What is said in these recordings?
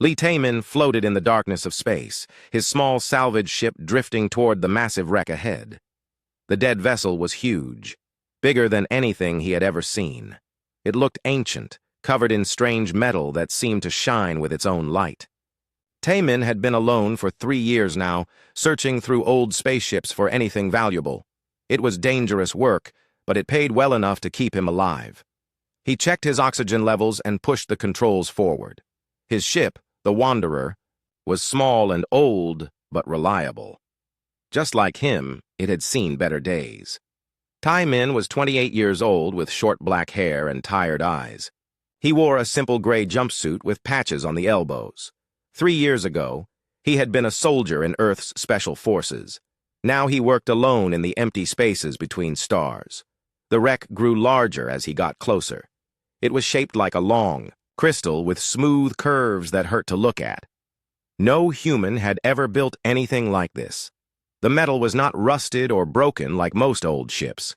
Lee Taemin floated in the darkness of space, his small salvage ship drifting toward the massive wreck ahead. The dead vessel was huge, bigger than anything he had ever seen. It looked ancient, covered in strange metal that seemed to shine with its own light. Taemin had been alone for 3 years now, searching through old spaceships for anything valuable. It was dangerous work, but it paid well enough to keep him alive. He checked his oxygen levels and pushed the controls forward. His ship, the Wanderer, was small and old, but reliable. Just like him, it had seen better days. Taemin was 28 years old with short black hair and tired eyes. He wore a simple gray jumpsuit with patches on the elbows. 3 years ago, he had been a soldier in Earth's special forces. Now he worked alone in the empty spaces between stars. The wreck grew larger as he got closer. It was shaped like a long crystal with smooth curves that hurt to look at. No human had ever built anything like this. The metal was not rusted or broken like most old ships.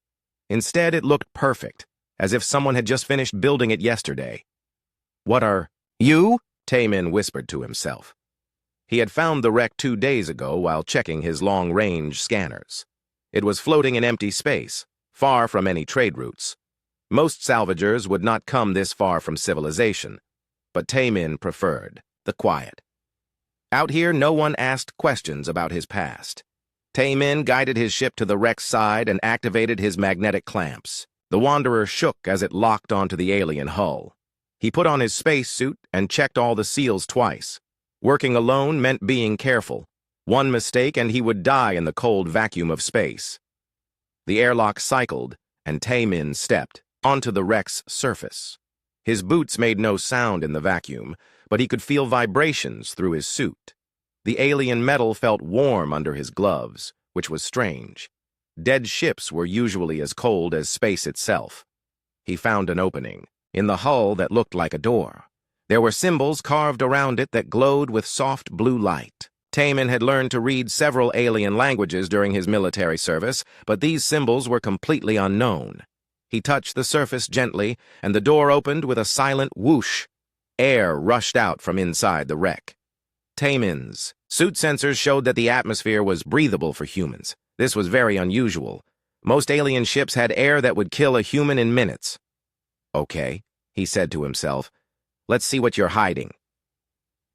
Instead, it looked perfect, as if someone had just finished building it yesterday. "What are you?" Taemin whispered to himself. He had found the wreck 2 days ago while checking his long-range scanners. It was floating in empty space, far from any trade routes. Most salvagers would not come this far from civilization, but Taemin preferred the quiet. Out here, no one asked questions about his past. Taemin guided his ship to the wreck's side and activated his magnetic clamps. The Wanderer shook as it locked onto the alien hull. He put on his spacesuit and checked all the seals twice. Working alone meant being careful. One mistake and he would die in the cold vacuum of space. The airlock cycled, and Taemin stepped onto the wreck's surface. His boots made no sound in the vacuum, but he could feel vibrations through his suit. The alien metal felt warm under his gloves, which was strange. Dead ships were usually as cold as space itself. He found an opening in the hull that looked like a door. There were symbols carved around it that glowed with soft blue light. Taemin had learned to read several alien languages during his military service, but these symbols were completely unknown. He touched the surface gently, and the door opened with a silent whoosh. Air rushed out from inside the wreck. Taemin's suit sensors showed that the atmosphere was breathable for humans. This was very unusual. Most alien ships had air that would kill a human in minutes. "Okay," he said to himself. "Let's see what you're hiding."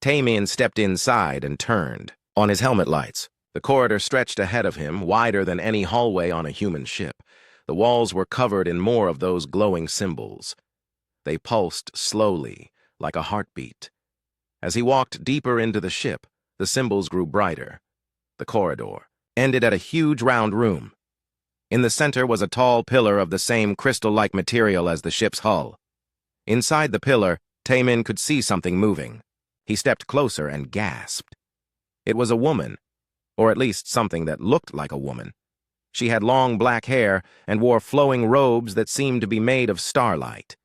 Taemin stepped inside and turned on his helmet lights. The corridor stretched ahead of him, wider than any hallway on a human ship. The walls were covered in more of those glowing symbols. They pulsed slowly, like a heartbeat. As he walked deeper into the ship, the symbols grew brighter. The corridor ended at a huge round room. In the center was a tall pillar of the same crystal-like material as the ship's hull. Inside the pillar, Taemin could see something moving. He stepped closer and gasped. It was a woman, or at least something that looked like a woman. She had long black hair and wore flowing robes that seemed to be made of starlight.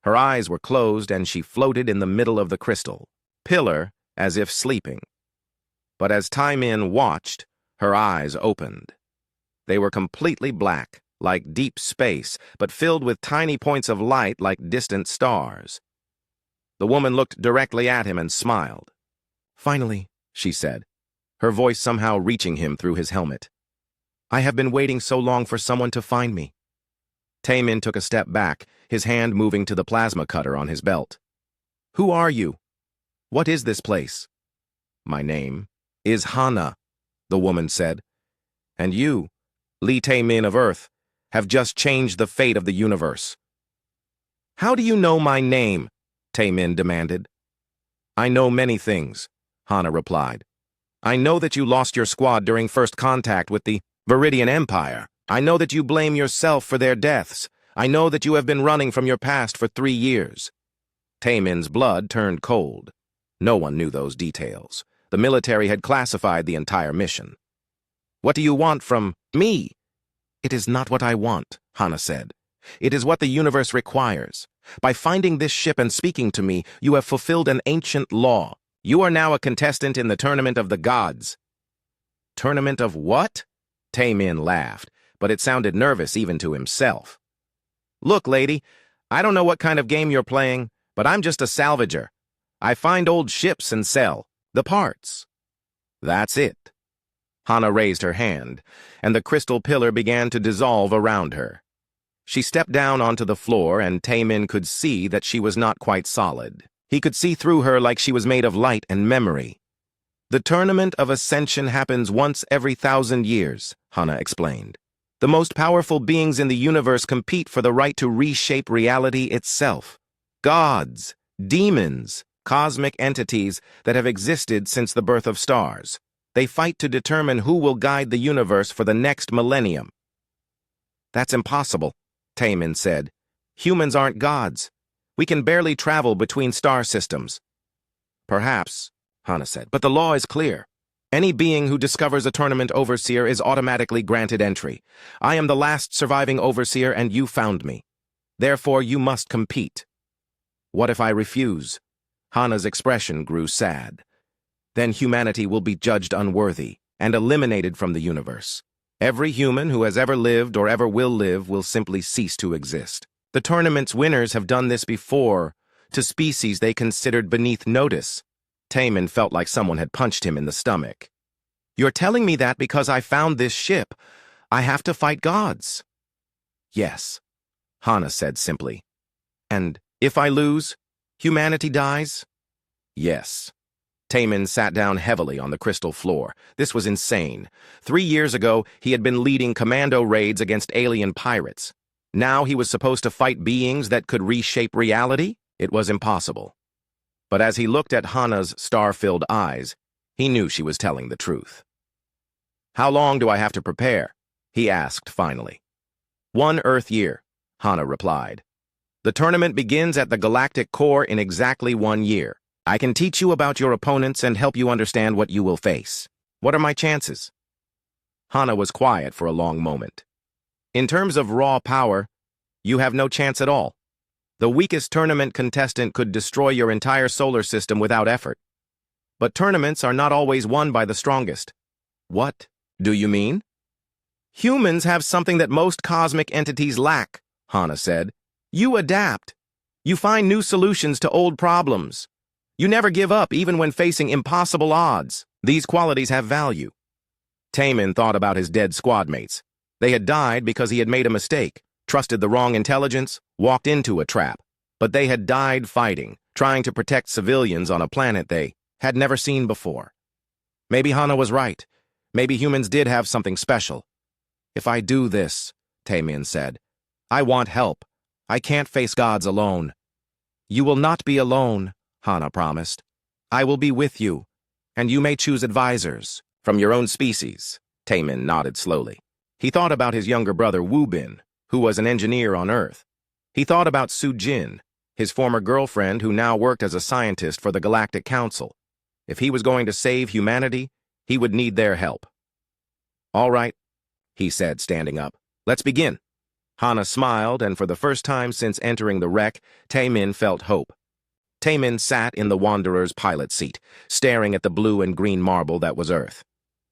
Her eyes were closed and she floated in the middle of the crystal pillar as if sleeping. But as Taemin watched, her eyes opened. They were completely black, like deep space, but filled with tiny points of light like distant stars. The woman looked directly at him and smiled. "Finally," she said, her voice somehow reaching him through his helmet. "I have been waiting so long for someone to find me." Taemin took a step back, his hand moving to the plasma cutter on his belt. "Who are you? What is this place?" "My name is Hana," the woman said. "And you, Lee Taemin of Earth, have just changed the fate of the universe." "How do you know my name?" Taemin demanded. "I know many things," Hana replied. "I know that you lost your squad during first contact with the Viridian Empire. I know that you blame yourself for their deaths. I know that you have been running from your past for 3 years. Taemin's blood turned cold. No one knew those details. The military had classified the entire mission. "What do you want from me?" "It is not what I want," Hana said. "It is what the universe requires. By finding this ship and speaking to me, you have fulfilled an ancient law. You are now a contestant in the Tournament of the Gods." "Tournament of what?" Taemin laughed, but it sounded nervous even to himself. "Look, lady, I don't know what kind of game you're playing, but I'm just a salvager. I find old ships and sell the parts. That's it. Hana raised her hand, and the crystal pillar began to dissolve around her. She stepped down onto the floor, and Taemin could see that she was not quite solid. He could see through her like she was made of light and memory. The Tournament of Ascension happens once every 1,000 years, Hana explained. The most powerful beings in the universe compete for the right to reshape reality itself. Gods, demons, cosmic entities that have existed since the birth of stars. They fight to determine who will guide the universe for the next millennium. That's impossible, Taemin said. Humans aren't gods. We can barely travel between star systems. Perhaps, Hana said, but the law is clear. Any being who discovers a tournament overseer is automatically granted entry. I am the last surviving overseer, and you found me. Therefore, you must compete. What if I refuse? Hana's expression grew sad. Then humanity will be judged unworthy and eliminated from the universe. Every human who has ever lived or ever will live will simply cease to exist. The tournament's winners have done this before, to species they considered beneath notice. Taemin felt like someone had punched him in the stomach. You're telling me that because I found this ship, I have to fight gods? Yes, Hana said simply. And if I lose, humanity dies? Yes. Taemin sat down heavily on the crystal floor. This was insane. 3 years ago, he had been leading commando raids against alien pirates. Now he was supposed to fight beings that could reshape reality? It was impossible. But as he looked at Hana's star-filled eyes, he knew she was telling the truth. How long do I have to prepare? He asked finally. 1 Earth year, Hana replied. The tournament begins at the galactic core in exactly 1 year. I can teach you about your opponents and help you understand what you will face. What are my chances? Hana was quiet for a long moment. In terms of raw power, you have no chance at all. The weakest tournament contestant could destroy your entire solar system without effort. But tournaments are not always won by the strongest. What do you mean? Humans have something that most cosmic entities lack, Hana said. You adapt. You find new solutions to old problems. You never give up even when facing impossible odds. These qualities have value. Taemin thought about his dead squad mates. They had died because he had made a mistake, trusted the wrong intelligence, walked into a trap. But they had died fighting, trying to protect civilians on a planet they had never seen before. Maybe Hana was right. Maybe humans did have something special. If I do this, Taemin said, I want help. I can't face gods alone. You will not be alone, Hana promised. I will be with you, and you may choose advisors from your own species. Taemin nodded slowly. He thought about his younger brother Wu Bin, who was an engineer on Earth. He thought about Su Jin, his former girlfriend who now worked as a scientist for the Galactic Council. If he was going to save humanity, he would need their help. All right, he said, standing up. Let's begin. Hana smiled, and for the first time since entering the wreck, Taemin felt hope. Taemin sat in the Wanderer's pilot seat, staring at the blue and green marble that was Earth.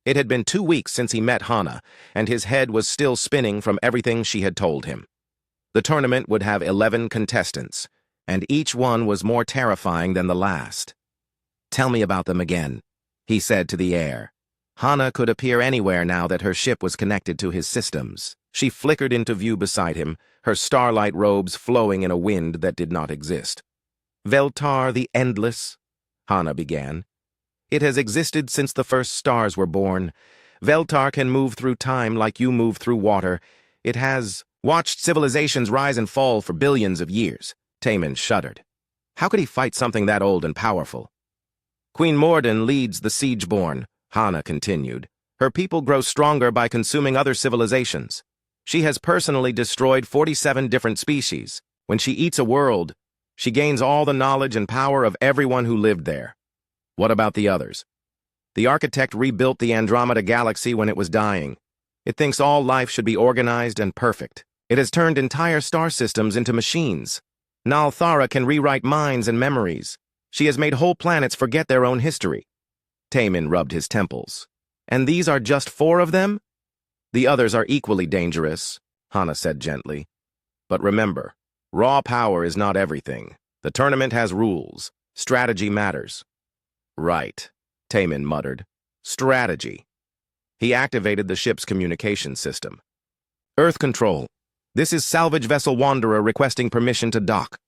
It had been 2 weeks since he met Hana, and his head was still spinning from everything she had told him. The tournament would have 11 contestants, and each one was more terrifying than the last. Tell me about them again, he said to the air. Hana could appear anywhere now that her ship was connected to his systems. She flickered into view beside him, her starlight robes flowing in a wind that did not exist. Veltar the Endless, Hana began. It has existed since the first stars were born. Veltar can move through time like you move through water. It has watched civilizations rise and fall for billions of years. Taemin shuddered. How could he fight something that old and powerful? Queen Morden leads the Siegeborn, Hana continued. Her people grow stronger by consuming other civilizations. She has personally destroyed 47 different species. When she eats a world, she gains all the knowledge and power of everyone who lived there. What about the others? The architect rebuilt the Andromeda Galaxy when it was dying. It thinks all life should be organized and perfect. It has turned entire star systems into machines. Nalthara can rewrite minds and memories. She has made whole planets forget their own history. Taemin rubbed his temples. And these are just 4 of them? The others are equally dangerous, Hana said gently. But remember, raw power is not everything. The tournament has rules. Strategy matters. Right, Taemin muttered. Strategy. He activated the ship's communication system. Earth control. This is salvage vessel Wanderer requesting permission to dock.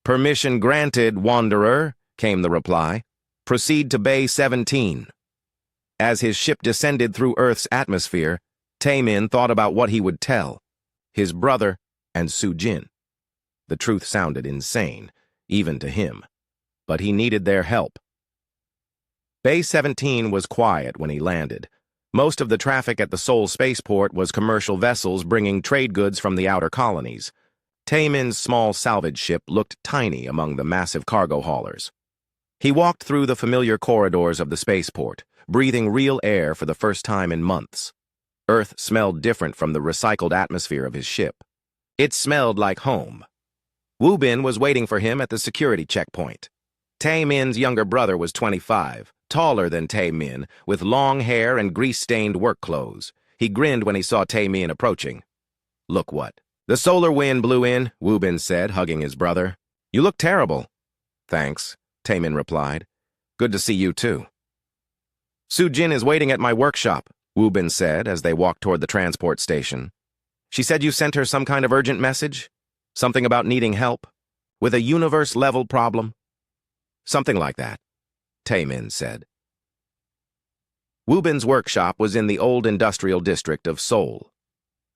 Permission granted, Wanderer, came the reply. Proceed to Bay 17. As his ship descended through Earth's atmosphere, Taemin thought about what he would tell his brother and Sujin. The truth sounded insane, even to him, but he needed their help. Bay 17 was quiet when he landed. Most of the traffic at the Seoul spaceport was commercial vessels bringing trade goods from the outer colonies. Taemin's small salvage ship looked tiny among the massive cargo haulers. He walked through the familiar corridors of the spaceport, breathing real air for the first time in months. Earth smelled different from the recycled atmosphere of his ship. It smelled like home. Woo Bin was waiting for him at the security checkpoint. Taemin's younger brother was 25, taller than Taemin, with long hair and grease-stained work clothes. He grinned when he saw Taemin approaching. Look what? The solar wind blew in, Woo Bin said, hugging his brother. You look terrible. Thanks, Taemin replied. Good to see you too. Sujin is waiting at my workshop, Woo Bin said as they walked toward the transport station. She said you sent her some kind of urgent message? Something about needing help? With a universe-level problem? Something like that, Taemin said. Woo Bin's workshop was in the old industrial district of Seoul.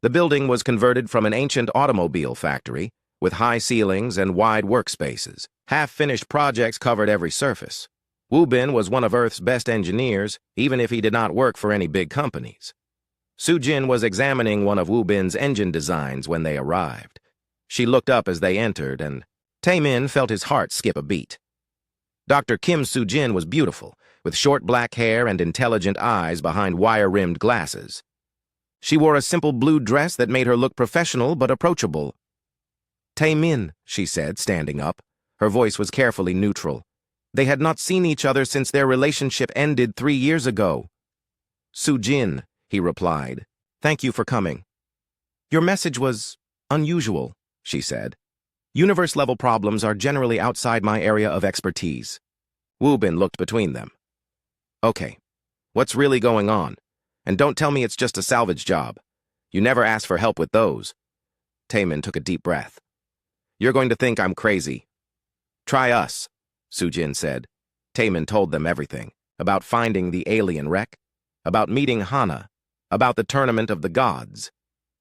The building was converted from an ancient automobile factory, with high ceilings and wide workspaces. Half-finished projects covered every surface. Woo Bin was one of Earth's best engineers, even if he did not work for any big companies. Sujin was examining one of Woo Bin's engine designs when they arrived. She looked up as they entered, and Taemin felt his heart skip a beat. Dr. Kim Sujin was beautiful, with short black hair and intelligent eyes behind wire-rimmed glasses. She wore a simple blue dress that made her look professional but approachable. Taemin, she said, standing up. Her voice was carefully neutral. They had not seen each other since their relationship ended 3 years ago. Sujin, he replied. Thank you for coming. Your message was unusual, she said. Universe-level problems are generally outside my area of expertise. Woo Bin looked between them. Okay, what's really going on? And don't tell me it's just a salvage job. You never asked for help with those. Taemin took a deep breath. You're going to think I'm crazy. Try us, Sujin said. Taemin told them everything. About finding the alien wreck, about meeting Hana, about the Tournament of the Gods.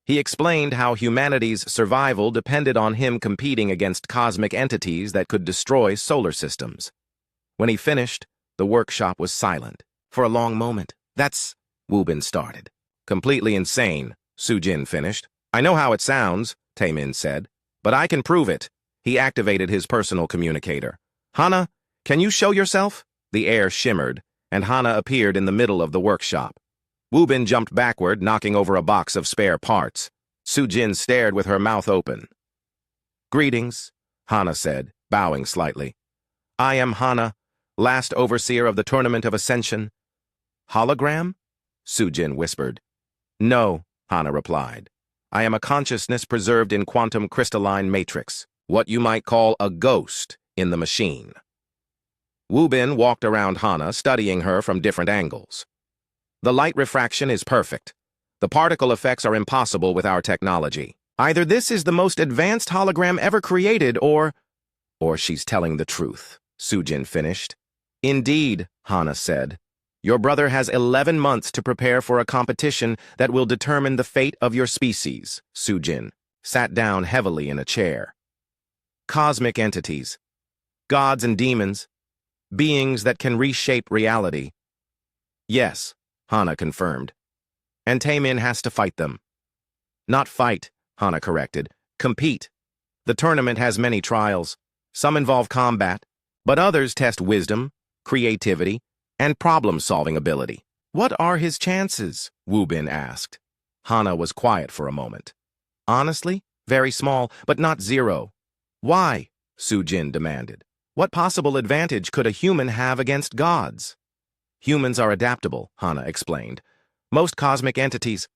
He explained how humanity's survival depended on him competing against cosmic entities that could destroy solar systems. When he finished, the workshop was silent. For a long moment. That's... Woo Bin started. Completely insane, Sujin finished. I know how it sounds, Taemin said, but I can prove it. He activated his personal communicator. Hana, can you show yourself? The air shimmered, and Hana appeared in the middle of the workshop. Woo Bin jumped backward, knocking over a box of spare parts. Sujin stared with her mouth open. Greetings, Hana said, bowing slightly. I am Hana, last overseer of the Tournament of Ascension. Hologram? Sujin whispered. No, Hana replied. I am a consciousness preserved in quantum crystalline matrix, what you might call a ghost in the machine. Woo Bin walked around Hana, studying her from different angles. The light refraction is perfect. The particle effects are impossible with our technology. Either this is the most advanced hologram ever created, or she's telling the truth, Sujin finished. Indeed, Hana said. Your brother has 11 months to prepare for a competition that will determine the fate of your species, Sujin sat down heavily in a chair. Cosmic entities, gods and demons, beings that can reshape reality. Yes, Hana confirmed. And Taemin has to fight them. Not fight, Hana corrected. Compete. The tournament has many trials. Some involve combat, but others test wisdom, creativity, and problem-solving ability. What are his chances? Woo Bin asked. Hana was quiet for a moment. Honestly, very small, but not zero. Why? Sujin demanded. What possible advantage could a human have against gods? Humans are adaptable, Hana explained. Most cosmic entities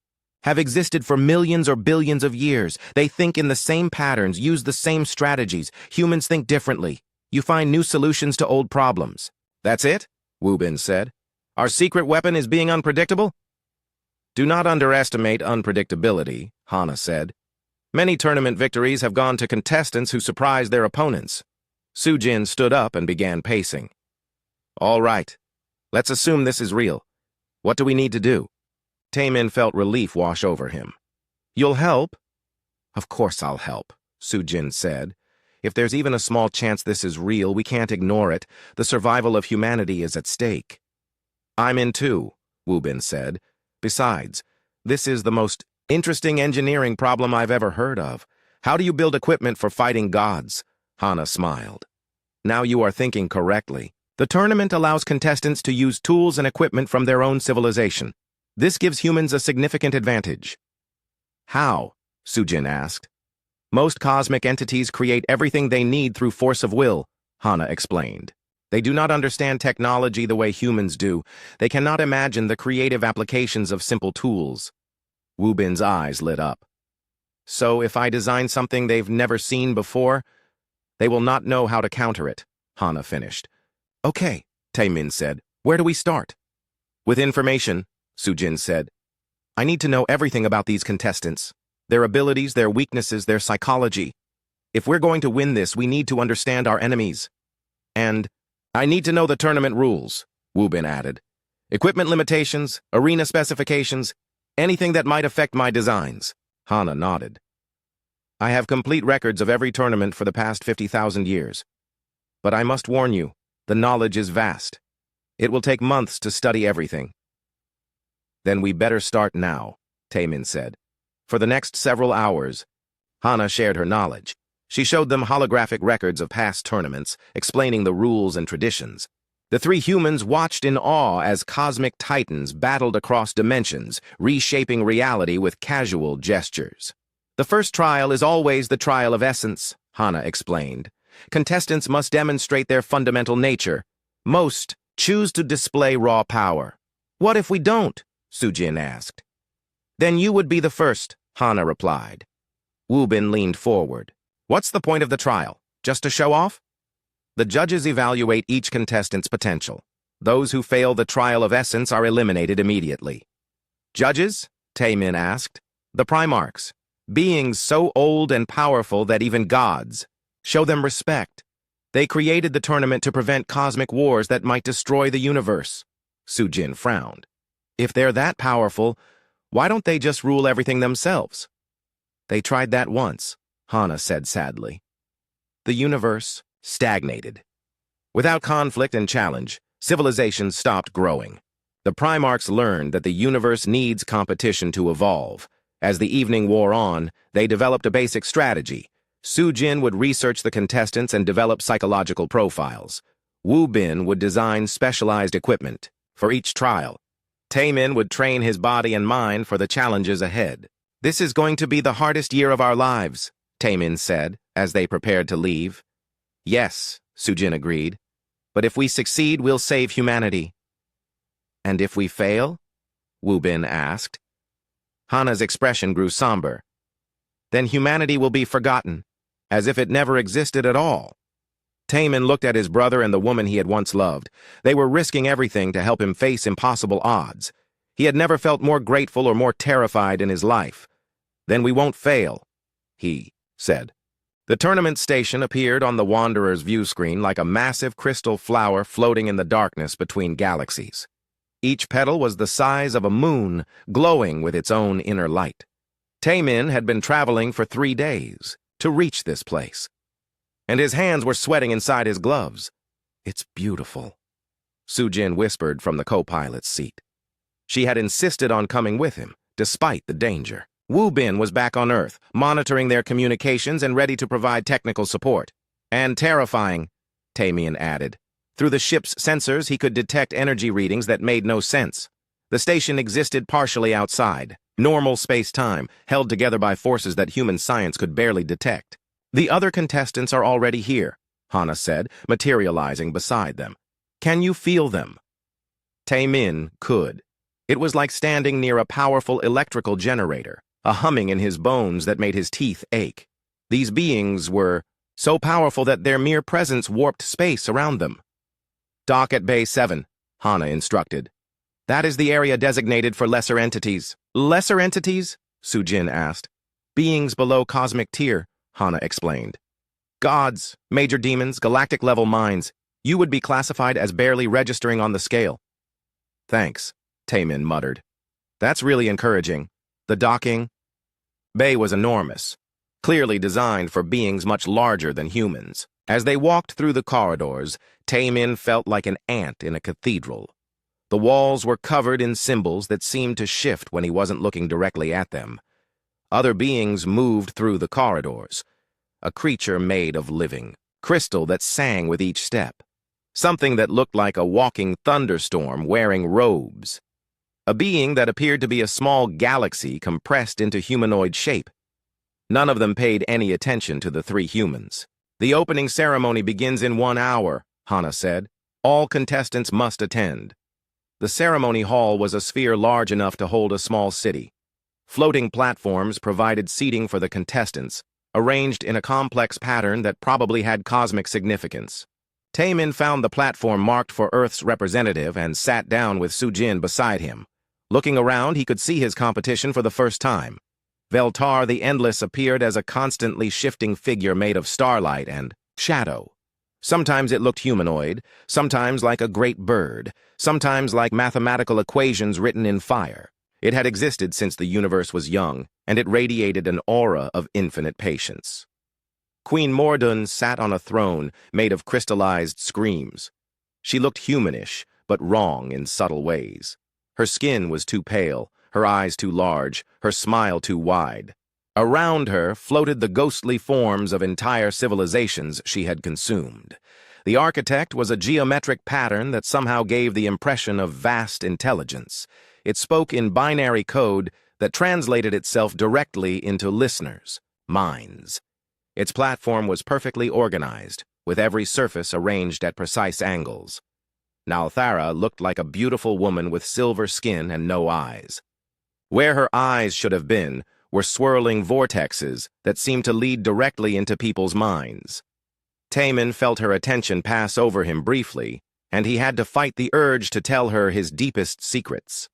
have existed for millions or billions of years. They think in the same patterns, use the same strategies. Humans think differently. You find new solutions to old problems. That's it? Wu Bin said. Our secret weapon is being unpredictable? Do not underestimate unpredictability, Hana said. Many tournament victories have gone to contestants who surprised their opponents. Sujin stood up and began pacing. All right. Let's assume this is real. What do we need to do? Taemin felt relief wash over him. You'll help? Of course I'll help, Sujin said. If there's even a small chance this is real, we can't ignore it. The survival of humanity is at stake. I'm in too, Wu Bin said. Besides, this is the most interesting engineering problem I've ever heard of. How do you build equipment for fighting gods? Hana smiled. Now you are thinking correctly. The tournament allows contestants to use tools and equipment from their own civilization. This gives humans a significant advantage. How? Sujin asked. Most cosmic entities create everything they need through force of will, Hana explained. They do not understand technology the way humans do. They cannot imagine the creative applications of simple tools. Wu Bin's eyes lit up. So if I design something they've never seen before, they will not know how to counter it, Hana finished. Okay, Taemin said. Where do we start? With information, Sujin said. I need to know everything about these contestants. Their abilities, their weaknesses, their psychology. If we're going to win this, we need to understand our enemies. And I need to know the tournament rules, Wu Bin added. Equipment limitations, arena specifications, anything that might affect my designs. Hana nodded. I have complete records of every tournament for the past 50,000 years. But I must warn you, the knowledge is vast. It will take months to study everything. Then we better start now, Taemin said. For the next several hours, Hana shared her knowledge. She showed them holographic records of past tournaments, explaining the rules and traditions. The three humans watched in awe as cosmic titans battled across dimensions, reshaping reality with casual gestures. The first trial is always the trial of essence, Hana explained. Contestants must demonstrate their fundamental nature. Most choose to display raw power. What if we don't? Sujin asked. Then you would be the first, Hana replied. Wu Bin leaned forward. What's the point of the trial? Just to show off? The judges evaluate each contestant's potential. Those who fail the trial of essence are eliminated immediately. Judges? Taemin asked. The Primarchs. Beings so old and powerful that even gods. Show them respect. They created the tournament to prevent cosmic wars that might destroy the universe. Sujin frowned. If they're that powerful, why don't they just rule everything themselves? They tried that once, Hana said sadly. The universe stagnated. Without conflict and challenge, civilization stopped growing. The Primarchs learned that the universe needs competition to evolve. As the evening wore on, they developed a basic strategy. Sujin would research the contestants and develop psychological profiles. Wu Bin would design specialized equipment for each trial. Taemin would train his body and mind for the challenges ahead. This is going to be the hardest year of our lives, Taemin said, as they prepared to leave. Yes, Sujin agreed. But if we succeed, we'll save humanity. And if we fail? Wu Bin asked. Hana's expression grew somber. Then humanity will be forgotten, as if it never existed at all. Taemin looked at his brother and the woman he had once loved. They were risking everything to help him face impossible odds. He had never felt more grateful or more terrified in his life. Then we won't fail, he said. The tournament station appeared on the Wanderer's view screen like a massive crystal flower floating in the darkness between galaxies. Each petal was the size of a moon, glowing with its own inner light. Taemin had been traveling for 3 days to reach this place, and his hands were sweating inside his gloves. It's beautiful, Sujin whispered from the co-pilot's seat. She had insisted on coming with him, despite the danger. Wu Bin was back on Earth, monitoring their communications and ready to provide technical support. And terrifying, Taemin added. Through the ship's sensors, he could detect energy readings that made no sense. The station existed partially outside, normal space-time, held together by forces that human science could barely detect. The other contestants are already here, Hana said, materializing beside them. Can you feel them? Taemin could. It was like standing near a powerful electrical generator, a humming in his bones that made his teeth ache. These beings were so powerful that their mere presence warped space around them. "Dock at Bay 7, Hana instructed. "That is the area designated for lesser entities." "Lesser entities?" Sujin asked. "Beings below cosmic tier," Hana explained. "Gods, major demons, galactic-level minds. You would be classified as barely registering on the scale." "Thanks," Taemin muttered. "That's really encouraging. The docking?" Bay was enormous, clearly designed for beings much larger than humans. As they walked through the corridors, Taemin felt like an ant in a cathedral. The walls were covered in symbols that seemed to shift when he wasn't looking directly at them. Other beings moved through the corridors. A creature made of living crystal that sang with each step. Something that looked like a walking thunderstorm wearing robes. A being that appeared to be a small galaxy compressed into humanoid shape. None of them paid any attention to the three humans. "The opening ceremony begins in 1 hour, Hana said. "All contestants must attend." The ceremony hall was a sphere large enough to hold a small city. Floating platforms provided seating for the contestants, arranged in a complex pattern that probably had cosmic significance. Taemin found the platform marked for Earth's representative and sat down with Sujin beside him. Looking around, he could see his competition for the first time. Veltar the Endless appeared as a constantly shifting figure made of starlight and shadow. Sometimes it looked humanoid, sometimes like a great bird, sometimes like mathematical equations written in fire. It had existed since the universe was young, and it radiated an aura of infinite patience. Queen Mordun sat on a throne made of crystallized screams. She looked humanish, but wrong in subtle ways. Her skin was too pale, her eyes too large, her smile too wide. Around her floated the ghostly forms of entire civilizations she had consumed. The architect was a geometric pattern that somehow gave the impression of vast intelligence. It spoke in binary code that translated itself directly into listeners' minds. Its platform was perfectly organized, with every surface arranged at precise angles. Nalthara looked like a beautiful woman with silver skin and no eyes. Where her eyes should have been were swirling vortexes that seemed to lead directly into people's minds. Taemin felt her attention pass over him briefly, and he had to fight the urge to tell her his deepest secrets.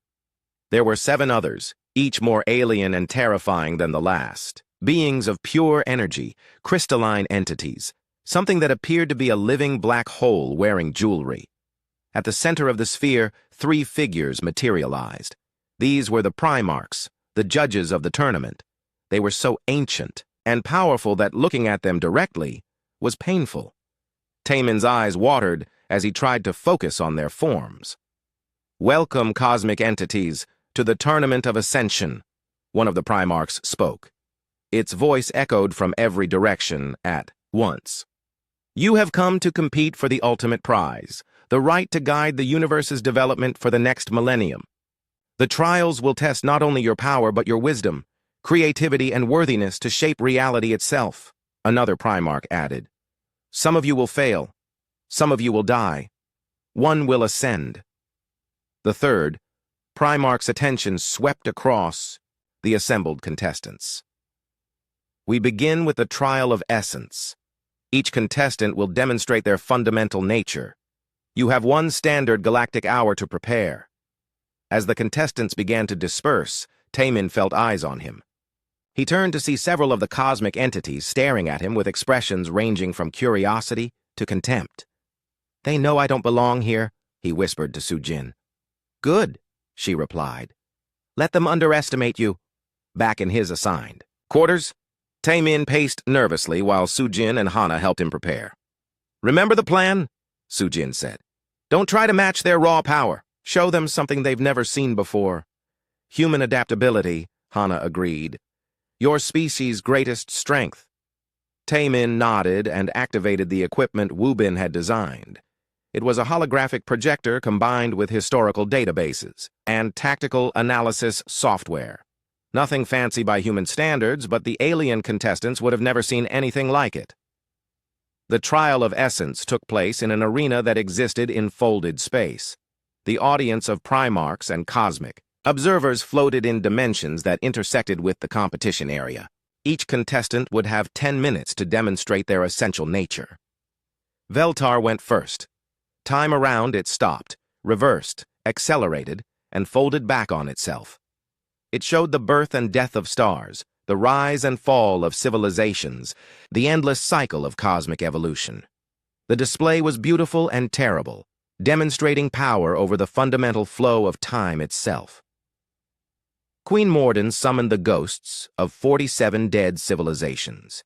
There were 7 others, each more alien and terrifying than the last. Beings of pure energy, crystalline entities, something that appeared to be a living black hole wearing jewelry. At the center of the sphere, 3 figures materialized. These were the Primarchs, the judges of the tournament. They were so ancient and powerful that looking at them directly was painful. Taemin's eyes watered as he tried to focus on their forms. "Welcome, cosmic entities, to the Tournament of Ascension," one of the Primarchs spoke. Its voice echoed from every direction at once. "You have come to compete for the ultimate prize, the right to guide the universe's development for the next millennium. The trials will test not only your power but your wisdom, creativity, and worthiness to shape reality itself," another Primarch added. "Some of you will fail. Some of you will die. One will ascend." The third, Primarch's attention swept across the assembled contestants. "We begin with the trial of essence. Each contestant will demonstrate their fundamental nature. You have 1 standard galactic hour to prepare." As the contestants began to disperse, Taemin felt eyes on him. He turned to see several of the cosmic entities staring at him with expressions ranging from curiosity to contempt. "They know I don't belong here," he whispered to Sujin. "Good," she replied. "Let them underestimate you." Back in his assigned quarters, Taemin paced nervously while Sujin and Hana helped him prepare. "Remember the plan?" Sujin said. "Don't try to match their raw power. Show them something they've never seen before." "Human adaptability," Hana agreed. "Your species' greatest strength." Taemin nodded and activated the equipment Wubin had designed. It was a holographic projector combined with historical databases and tactical analysis software. Nothing fancy by human standards, but the alien contestants would have never seen anything like it. The trial of essence took place in an arena that existed in folded space. The audience of Primarchs and Cosmic observers floated in dimensions that intersected with the competition area. Each contestant would have 10 minutes to demonstrate their essential nature. Veltar went first. Time around it stopped, reversed, accelerated, and folded back on itself. It showed the birth and death of stars, the rise and fall of civilizations, the endless cycle of cosmic evolution. The display was beautiful and terrible, demonstrating power over the fundamental flow of time itself. Queen Morden summoned the ghosts of 47 dead civilizations.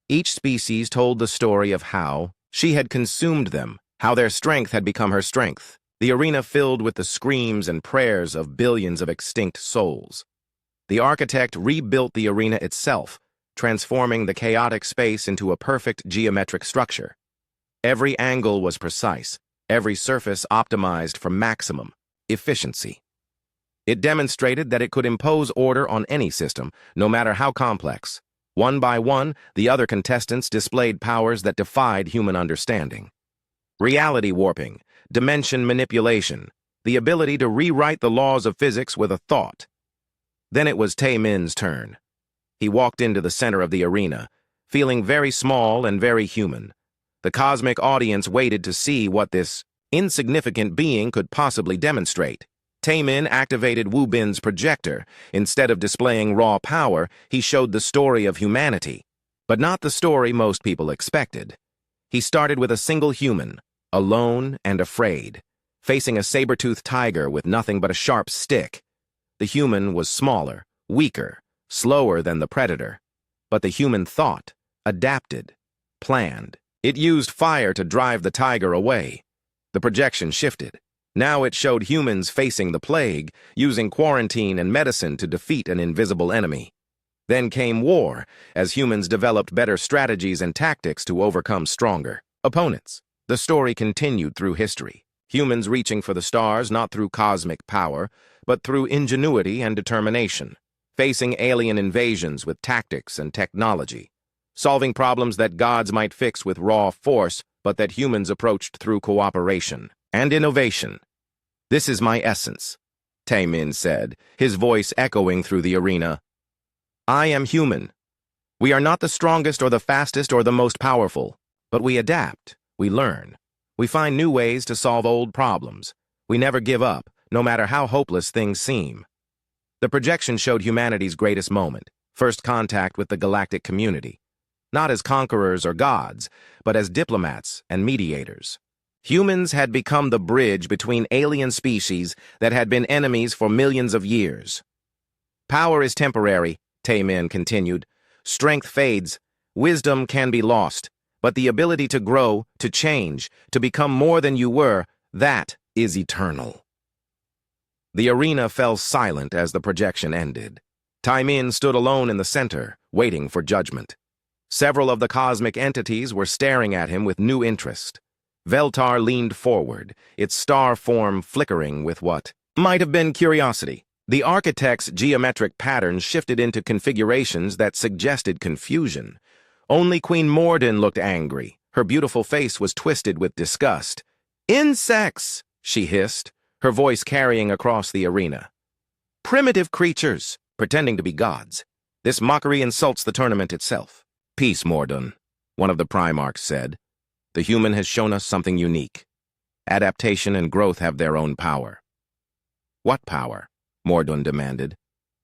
Each species told the story of how she had consumed them, how their strength had become her strength, the arena filled with the screams and prayers of billions of extinct souls. The architect rebuilt the arena itself, transforming the chaotic space into a perfect geometric structure. Every angle was precise, every surface optimized for maximum efficiency. It demonstrated that it could impose order on any system, no matter how complex. One by one, the other contestants displayed powers that defied human understanding. Reality warping, dimension manipulation, the ability to rewrite the laws of physics with a thought. Then it was Tae-Min's turn. He walked into the center of the arena, feeling very small and very human. The cosmic audience waited to see what this insignificant being could possibly demonstrate. Tae-Min activated Wu Bin's projector. Instead of displaying raw power, he showed the story of humanity, but not the story most people expected. He started with a single human, alone and afraid, facing a saber-toothed tiger with nothing but a sharp stick. The human was smaller, weaker, slower than the predator, but the human thought, adapted, planned. It used fire to drive the tiger away. The projection shifted. Now it showed humans facing the plague, using quarantine and medicine to defeat an invisible enemy. Then came war, as humans developed better strategies and tactics to overcome stronger opponents. The story continued through history, humans reaching for the stars not through cosmic power, but through ingenuity and determination, facing alien invasions with tactics and technology, solving problems that gods might fix with raw force, but that humans approached through cooperation and innovation. "This is my essence," Tae-Min said, his voice echoing through the arena. "I am human. We are not the strongest or the fastest or the most powerful, but we adapt, we learn. We find new ways to solve old problems. We never give up, no matter how hopeless things seem." The projection showed humanity's greatest moment, first contact with the galactic community, not as conquerors or gods, but as diplomats and mediators. Humans had become the bridge between alien species that had been enemies for millions of years. "Power is temporary," Tae-Min continued. "Strength fades. Wisdom can be lost. But the ability to grow, to change, to become more than you were, that is eternal." The arena fell silent as the projection ended. Tae-Min stood alone in the center, waiting for judgment. Several of the cosmic entities were staring at him with new interest. Veltar leaned forward, its star form flickering with what might have been curiosity. The architect's geometric patterns shifted into configurations that suggested confusion. Only Queen Morden looked angry. Her beautiful face was twisted with disgust. "Insects!" she hissed, her voice carrying across the arena. "Primitive creatures, pretending to be gods. This mockery insults the tournament itself." "Peace, Morden," one of the Primarchs said. "The human has shown us something unique. Adaptation and growth have their own power." "What power?" Morden demanded.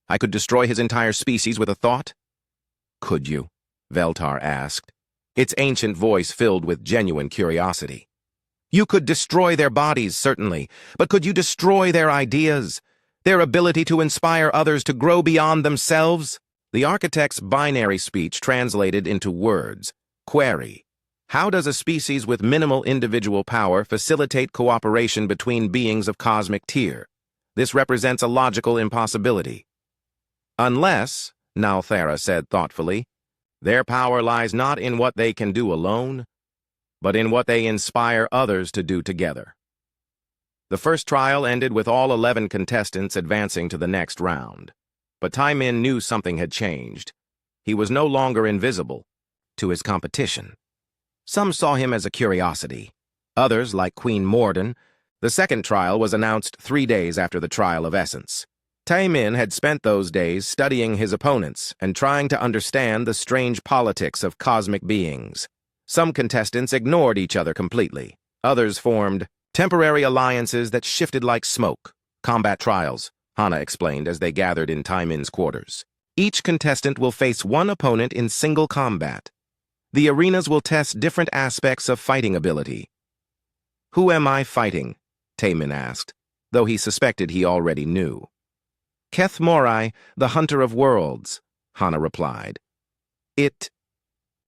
"I could destroy his entire species with a thought?" "Could you?" Veltar asked, its ancient voice filled with genuine curiosity. "You could destroy their bodies, certainly, but could you destroy their ideas, their ability to inspire others to grow beyond themselves?" The architect's binary speech translated into words. Query: how does a species with minimal individual power facilitate cooperation between beings of cosmic tier? This represents a logical impossibility. "Unless," Nalthera said thoughtfully, "their power lies not in what they can do alone, but in what they inspire others to do together." The first trial ended with all 11 contestants advancing to the next round. But Tae-Min knew something had changed. He was no longer invisible to his competition. Some saw him as a curiosity. Others, like Queen Morden. The second trial was announced 3 days after the trial of Essence. Taemin had spent those days studying his opponents and trying to understand the strange politics of cosmic beings. Some contestants ignored each other completely. Others formed temporary alliances that shifted like smoke. Combat trials, Hana explained as they gathered in Taemin's quarters. Each contestant will face one opponent in single combat. The arenas will test different aspects of fighting ability. "Who am I fighting?" Taemin asked, though he suspected he already knew. "Keth Morai, the Hunter of Worlds," Hana replied. "It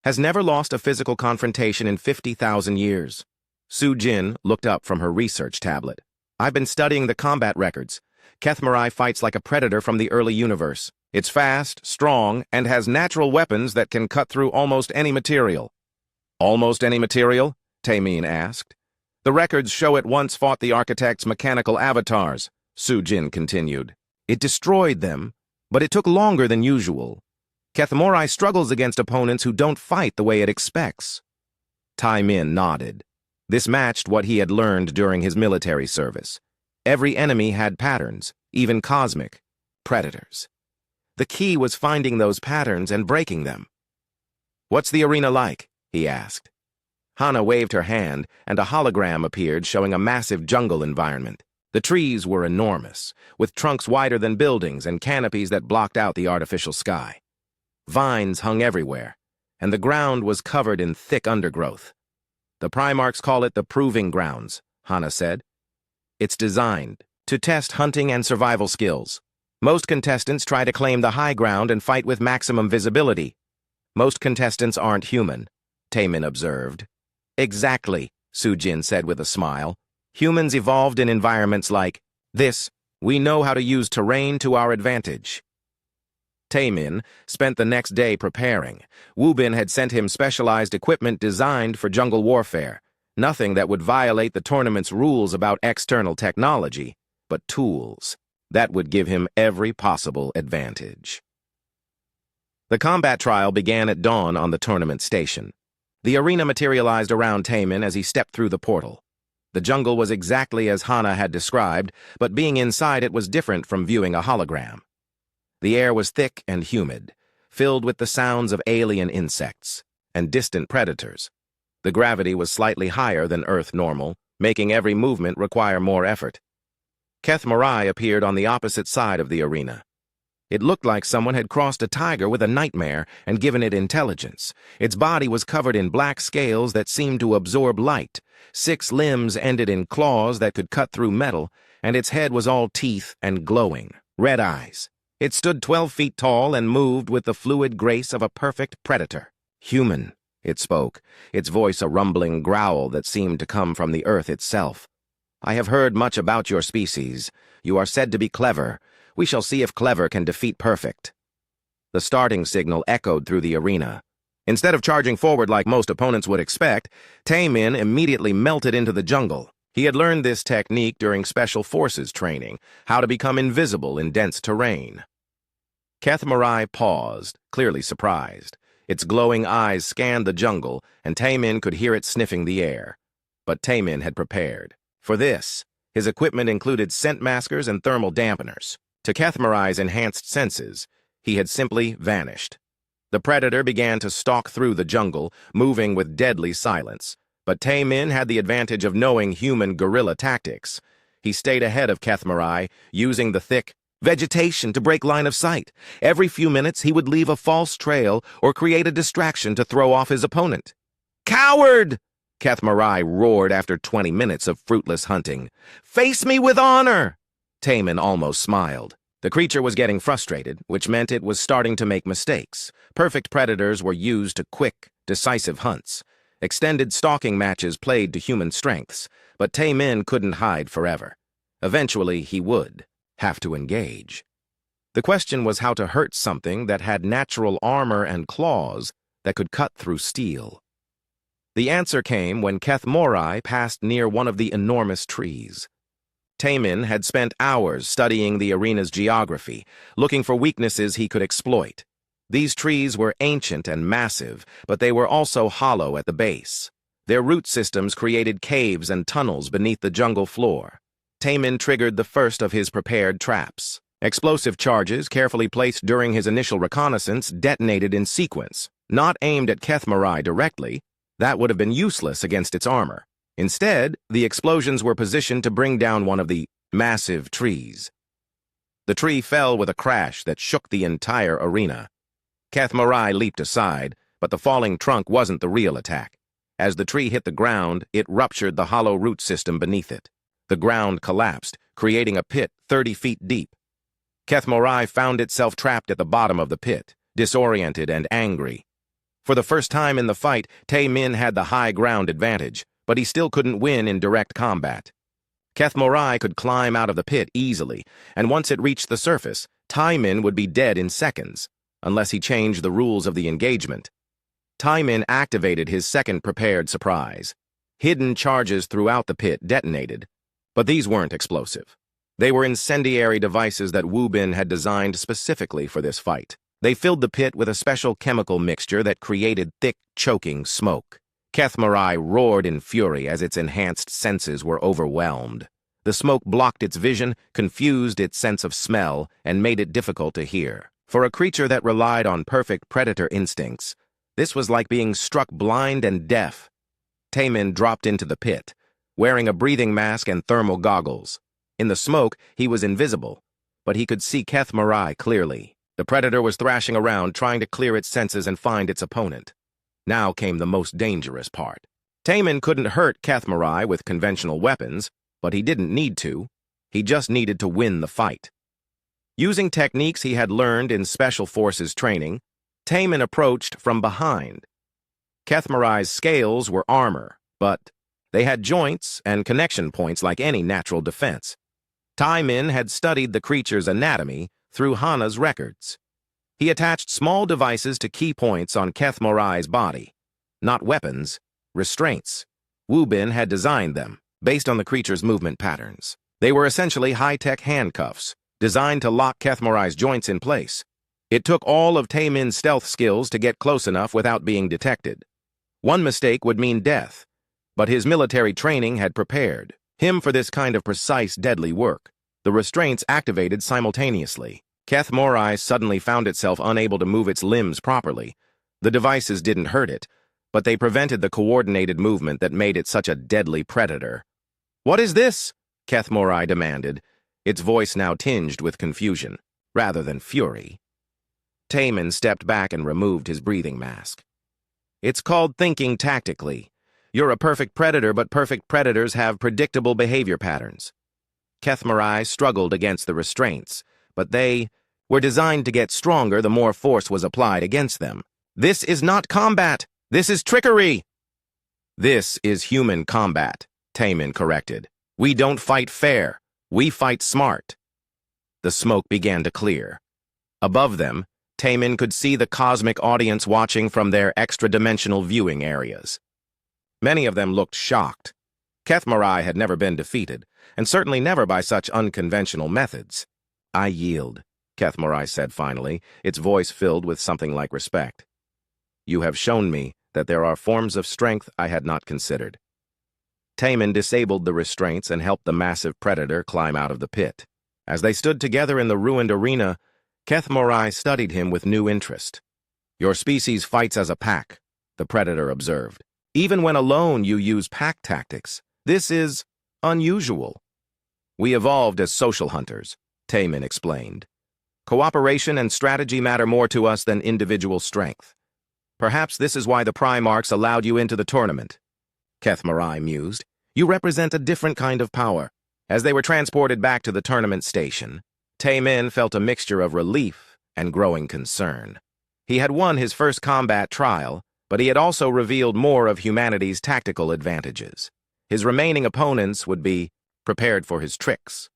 has never lost a physical confrontation in 50,000 years. Su Jin looked up from her research tablet. "I've been studying the combat records. Keth Morai fights like a predator from the early universe. It's fast, strong, and has natural weapons that can cut through almost any material." "Almost any material?" Taemin asked. "The records show it once fought the architect's mechanical avatars," Su Jin continued. "It destroyed them, but it took longer than usual. Keth Morai struggles against opponents who don't fight the way it expects." Taemin nodded. This matched what he had learned during his military service. Every enemy had patterns, even cosmic predators. The key was finding those patterns and breaking them. "What's the arena like?" he asked. Hana waved her hand, and a hologram appeared showing a massive jungle environment. The trees were enormous, with trunks wider than buildings and canopies that blocked out the artificial sky. Vines hung everywhere, and the ground was covered in thick undergrowth. "The Primarchs call it the Proving Grounds," Hana said. "It's designed to test hunting and survival skills. Most contestants try to claim the high ground and fight with maximum visibility. Most contestants aren't human," Taemin observed. "Exactly," Su Jin said with a smile. "Humans evolved in environments like this. We know how to use terrain to our advantage." Taemin spent the next day preparing. Wubin had sent him specialized equipment designed for jungle warfare. Nothing that would violate the tournament's rules about external technology, but tools that would give him every possible advantage. The combat trial began at dawn on the tournament station. The arena materialized around Taemin as he stepped through the portal. The jungle was exactly as Hana had described, but being inside it was different from viewing a hologram. The air was thick and humid, filled with the sounds of alien insects and distant predators. The gravity was slightly higher than Earth normal, making every movement require more effort. Keth Morai appeared on the opposite side of the arena. It looked like someone had crossed a tiger with a nightmare and given it intelligence. Its body was covered in black scales that seemed to absorb light. 6 limbs ended in claws that could cut through metal, and its head was all teeth and glowing red eyes. It stood 12 feet tall and moved with the fluid grace of a perfect predator. "Human," it spoke, its voice a rumbling growl that seemed to come from the earth itself. "I have heard much about your species. You are said to be clever. We shall see if clever can defeat perfect." The starting signal echoed through the arena. Instead of charging forward like most opponents would expect, Taemin immediately melted into the jungle. He had learned this technique during Special Forces training, how to become invisible in dense terrain. Keth Morai paused, clearly surprised. Its glowing eyes scanned the jungle, and Taemin could hear it sniffing the air. But Taemin had prepared. For this, his equipment included scent maskers and thermal dampeners. To Keth Morai's enhanced senses, he had simply vanished. The predator began to stalk through the jungle, moving with deadly silence. But Taemin had the advantage of knowing human guerrilla tactics. He stayed ahead of Keth Morai, using the thick vegetation to break line of sight. Every few minutes, he would leave a false trail or create a distraction to throw off his opponent. "Coward!" Keth Morai roared after 20 minutes of fruitless hunting. "Face me with honor!" Taemin almost smiled. The creature was getting frustrated, which meant it was starting to make mistakes. Perfect predators were used to quick, decisive hunts. Extended stalking matches played to human strengths, but Taemin couldn't hide forever. Eventually, he would have to engage. The question was how to hurt something that had natural armor and claws that could cut through steel. The answer came when Keth Morai passed near one of the enormous trees. Taemin had spent hours studying the arena's geography, looking for weaknesses he could exploit. These trees were ancient and massive, but they were also hollow at the base. Their root systems created caves and tunnels beneath the jungle floor. Taemin triggered the first of his prepared traps. Explosive charges, carefully placed during his initial reconnaissance, detonated in sequence, not aimed at Kethmarai directly. That would have been useless against its armor. Instead, the explosions were positioned to bring down one of the massive trees. The tree fell with a crash that shook the entire arena. Kethmarai leaped aside, but the falling trunk wasn't the real attack. As the tree hit the ground, it ruptured the hollow root system beneath it. The ground collapsed, creating a pit 30 feet deep. Kethmarai found itself trapped at the bottom of the pit, disoriented and angry. For the first time in the fight, Tae-min had the high ground advantage, but he still couldn't win in direct combat. Kethmarai could climb out of the pit easily, and once it reached the surface, Tae-min would be dead in seconds, unless he changed the rules of the engagement. Tae-min activated his second prepared surprise. Hidden charges throughout the pit detonated, but these weren't explosive. They were incendiary devices that Wu Bin had designed specifically for this fight. They filled the pit with a special chemical mixture that created thick, choking smoke. Kethmarai roared in fury as its enhanced senses were overwhelmed. The smoke blocked its vision, confused its sense of smell, and made it difficult to hear. For a creature that relied on perfect predator instincts, this was like being struck blind and deaf. Tae-min dropped into the pit, wearing a breathing mask and thermal goggles. In the smoke, he was invisible, but he could see Kethmarai clearly. The predator was thrashing around, trying to clear its senses and find its opponent. Now came the most dangerous part. Tae-min couldn't hurt Kethmarai with conventional weapons, but he didn't need to. He just needed to win the fight. Using techniques he had learned in Special Forces training, Tae-min approached from behind. Kethmarai's scales were armor, but they had joints and connection points like any natural defense. Tae-min had studied the creature's anatomy through Hana's records. He attached small devices to key points on Kethmarai's body. Not weapons, restraints. Wu Bin had designed them, based on the creature's movement patterns. They were essentially high-tech handcuffs, designed to lock Kethmarai's joints in place. It took all of Tae-min's stealth skills to get close enough without being detected. One mistake would mean death, but his military training had prepared him for this kind of precise, deadly work. The restraints activated simultaneously. Kethmarai suddenly found itself unable to move its limbs properly. The devices didn't hurt it, but they prevented the coordinated movement that made it such a deadly predator. "What is this?" Kethmarai demanded, its voice now tinged with confusion, rather than fury. Tae-min stepped back and removed his breathing mask. "It's called thinking tactically. You're a perfect predator, but perfect predators have predictable behavior patterns." Kethmarai struggled against the restraints, but they were designed to get stronger the more force was applied against them. "This is not combat! This is trickery!" "This is human combat," Tae-min corrected. "We don't fight fair. We fight smart." The smoke began to clear. Above them, Tae-min could see the cosmic audience watching from their extra-dimensional viewing areas. Many of them looked shocked. Kethmarai had never been defeated, and certainly never by such unconventional methods. "I yield," Kethmarai said finally, its voice filled with something like respect. "You have shown me that there are forms of strength I had not considered." Tae-min disabled the restraints and helped the massive predator climb out of the pit. As they stood together in the ruined arena, Kethmarai studied him with new interest. "Your species fights as a pack," the predator observed. "Even when alone, you use pack tactics. This is unusual." "We evolved as social hunters," Tae-min explained. "Cooperation and strategy matter more to us than individual strength. Perhaps this is why the Primarchs allowed you into the tournament." Kethmarai mused. "You represent a different kind of power." As they were transported back to the tournament station, Tae-min felt a mixture of relief and growing concern. He had won his first combat trial, but he had also revealed more of humanity's tactical advantages. His remaining opponents would be prepared for his tricks.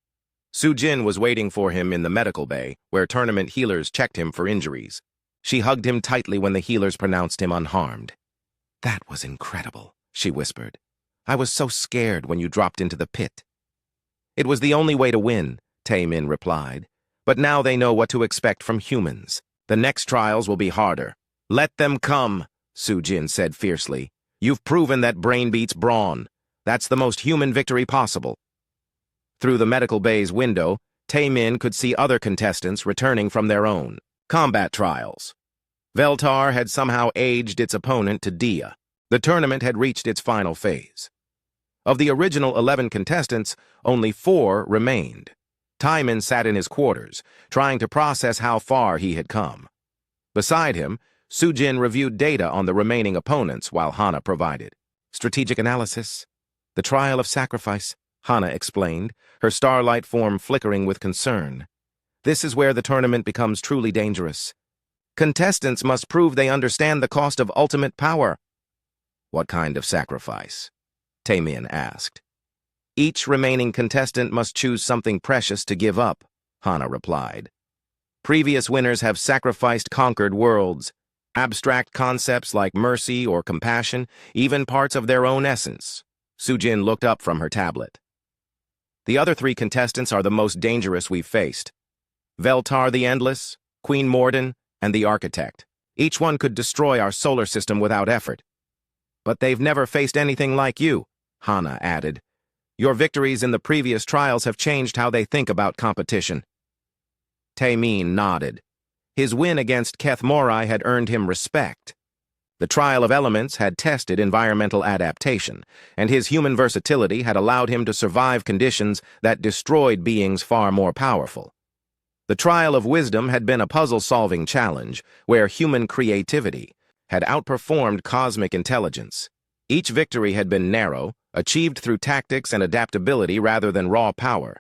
Su-jin was waiting for him in the medical bay, where tournament healers checked him for injuries. She hugged him tightly when the healers pronounced him unharmed. "That was incredible," she whispered. "I was so scared when you dropped into the pit." "It was the only way to win," Tae-min replied. "But now they know what to expect from humans. The next trials will be harder." "Let them come," Su-jin said fiercely. "You've proven that brain beats brawn. That's the most human victory possible." Through the medical bay's window, Taemin could see other contestants returning from their own combat trials. Veltar had somehow aged its opponent to Dia. The tournament had reached its final phase. Of the original 11 contestants, only 4 remained. Taemin sat in his quarters, trying to process how far he had come. Beside him, Sujin reviewed data on the remaining opponents while Hana provided strategic analysis. The trial of sacrifice, Hana explained, her starlight form flickering with concern. This is where the tournament becomes truly dangerous. Contestants must prove they understand the cost of ultimate power. What kind of sacrifice? Taemin asked. Each remaining contestant must choose something precious to give up, Hana replied. Previous winners have sacrificed conquered worlds, abstract concepts like mercy or compassion, even parts of their own essence. Sujin looked up from her tablet. The other 3 contestants are the most dangerous we've faced. Veltar the Endless, Queen Morden, and the Architect. Each one could destroy our solar system without effort. But they've never faced anything like you, Hana added. Your victories in the previous trials have changed how they think about competition. Taemin nodded. His win against Keth Morai had earned him respect. The trial of elements had tested environmental adaptation, and his human versatility had allowed him to survive conditions that destroyed beings far more powerful. The trial of wisdom had been a puzzle-solving challenge, where human creativity had outperformed cosmic intelligence. Each victory had been narrow, achieved through tactics and adaptability rather than raw power,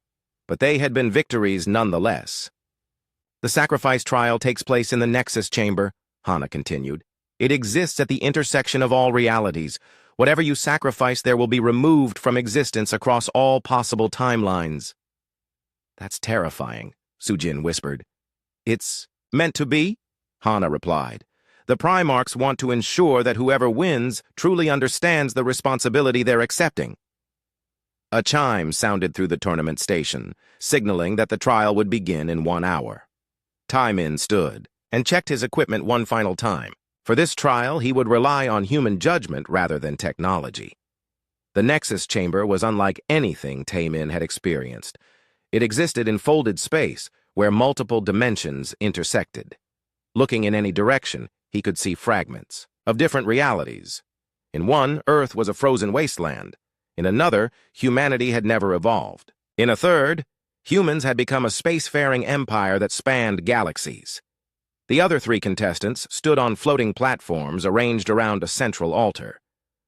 but they had been victories nonetheless. The sacrifice trial takes place in the Nexus Chamber, Hana continued. It exists at the intersection of all realities. Whatever you sacrifice there will be removed from existence across all possible timelines. That's terrifying, Sujin whispered. It's meant to be, Hana replied. The Primarchs want to ensure that whoever wins truly understands the responsibility they're accepting. A chime sounded through the tournament station, signaling that the trial would begin in 1 hour. Taemin stood and checked his equipment one final time. For this trial, he would rely on human judgment rather than technology. The Nexus Chamber was unlike anything Taemin had experienced. It existed in folded space, where multiple dimensions intersected. Looking in any direction, he could see fragments of different realities. In one, Earth was a frozen wasteland. In another, humanity had never evolved. In a third, humans had become a spacefaring empire that spanned galaxies. The other 3 contestants stood on floating platforms arranged around a central altar.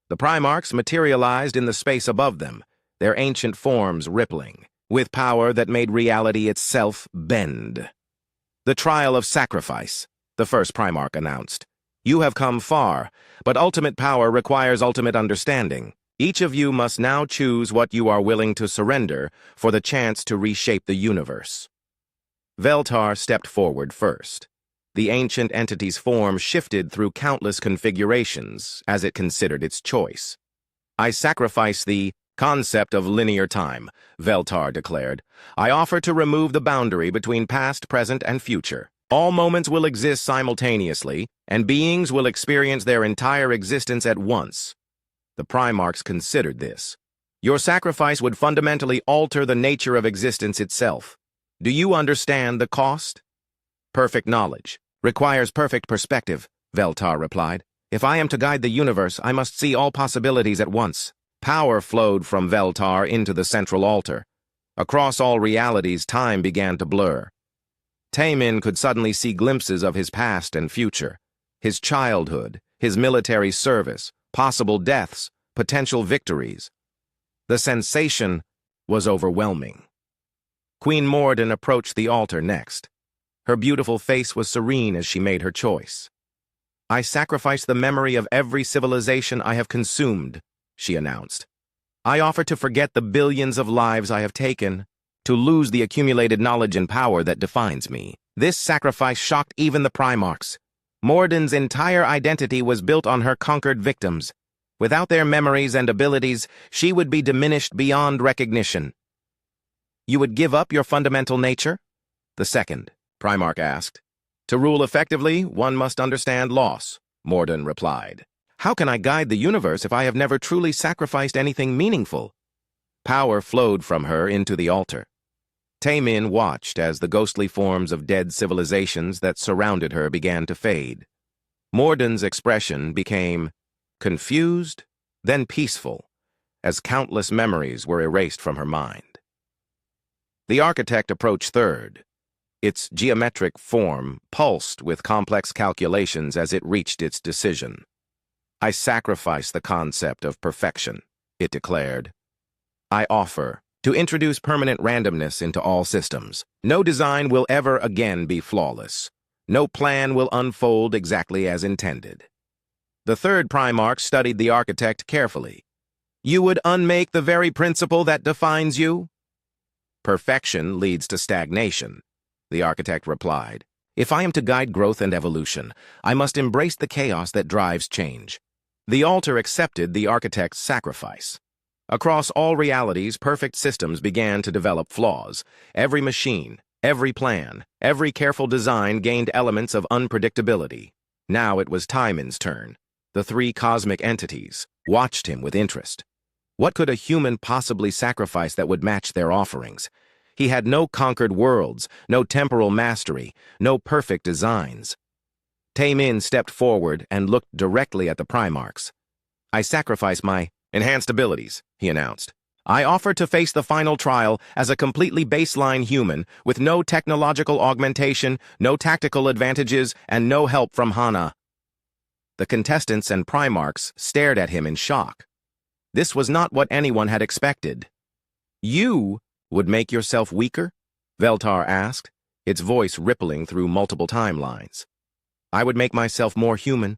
The Primarchs materialized in the space above them, their ancient forms rippling, with power that made reality itself bend. The trial of sacrifice, the first Primarch announced. You have come far, but ultimate power requires ultimate understanding. Each of you must now choose what you are willing to surrender for the chance to reshape the universe. Veltar stepped forward first. The ancient entity's form shifted through countless configurations as it considered its choice. I sacrifice the concept of linear time, Veltar declared. I offer to remove the boundary between past, present, and future. All moments will exist simultaneously, and beings will experience their entire existence at once. The Primarchs considered this. Your sacrifice would fundamentally alter the nature of existence itself. Do you understand the cost? Perfect knowledge requires perfect perspective, Veltar replied. If I am to guide the universe, I must see all possibilities at once. Power flowed from Veltar into the central altar. Across all realities, time began to blur. Taemin could suddenly see glimpses of his past and future, his childhood, his military service, possible deaths, potential victories. The sensation was overwhelming. Queen Morden approached the altar next. Her beautiful face was serene as she made her choice. I sacrifice the memory of every civilization I have consumed, she announced. I offer to forget the billions of lives I have taken, to lose the accumulated knowledge and power that defines me. This sacrifice shocked even the Primarchs. Morden's entire identity was built on her conquered victims. Without their memories and abilities, she would be diminished beyond recognition. You would give up your fundamental nature? The second Primarch asked. To rule effectively, one must understand loss, Morden replied. How can I guide the universe if I have never truly sacrificed anything meaningful? Power flowed from her into the altar. Taemin watched as the ghostly forms of dead civilizations that surrounded her began to fade. Morden's expression became confused, then peaceful, as countless memories were erased from her mind. The architect approached third. Its geometric form pulsed with complex calculations as it reached its decision. "I sacrifice the concept of perfection," it declared. "I offer to introduce permanent randomness into all systems. No design will ever again be flawless. No plan will unfold exactly as intended." The third Primarch studied the architect carefully. "You would unmake the very principle that defines you?" "Perfection leads to stagnation," the architect replied. "If I am to guide growth and evolution, I must embrace the chaos that drives change." The altar accepted the architect's sacrifice. Across all realities, perfect systems began to develop flaws. Every machine, every plan, every careful design gained elements of unpredictability. Now it was Taemin's turn. The three cosmic entities watched him with interest. What could a human possibly sacrifice that would match their offerings? He had no conquered worlds, no temporal mastery, no perfect designs. Taemin stepped forward and looked directly at the Primarchs. "I sacrifice my enhanced abilities," he announced. "I offer to face the final trial as a completely baseline human with no technological augmentation, no tactical advantages, and no help from Hana." The contestants and Primarchs stared at him in shock. This was not what anyone had expected. "You would make yourself weaker?" Veltar asked, its voice rippling through multiple timelines. "I would make myself more human,"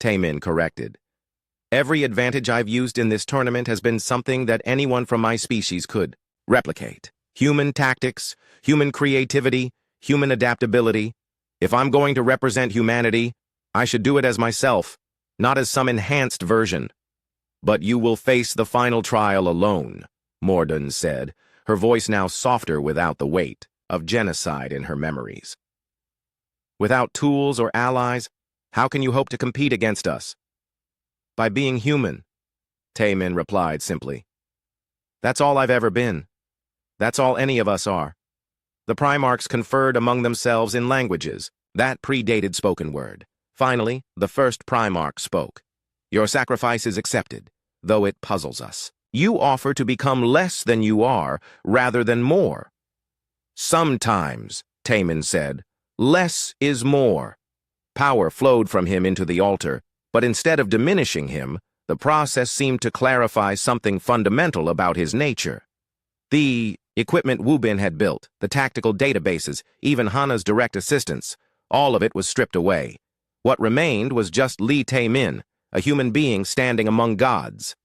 Taemin corrected. "Every advantage I've used in this tournament has been something that anyone from my species could replicate. Human tactics, human creativity, human adaptability. If I'm going to represent humanity, I should do it as myself, not as some enhanced version." "But you will face the final trial alone," Morden said, her voice now softer without the weight of genocide in her memories. "Without tools or allies, how can you hope to compete against us?" "By being human," Taemin replied simply. "That's all I've ever been. That's all any of us are." The Primarchs conferred among themselves in languages that predated spoken word. Finally, the first Primarch spoke. "Your sacrifice is accepted, though it puzzles us. You offer to become less than you are, rather than more." "Sometimes," Taemin said, "less is more." Power flowed from him into the altar, but instead of diminishing him, the process seemed to clarify something fundamental about his nature. The equipment Wubin had built, the tactical databases, even Hana's direct assistance, all of it was stripped away. What remained was just Li Taemin, a human being standing among gods.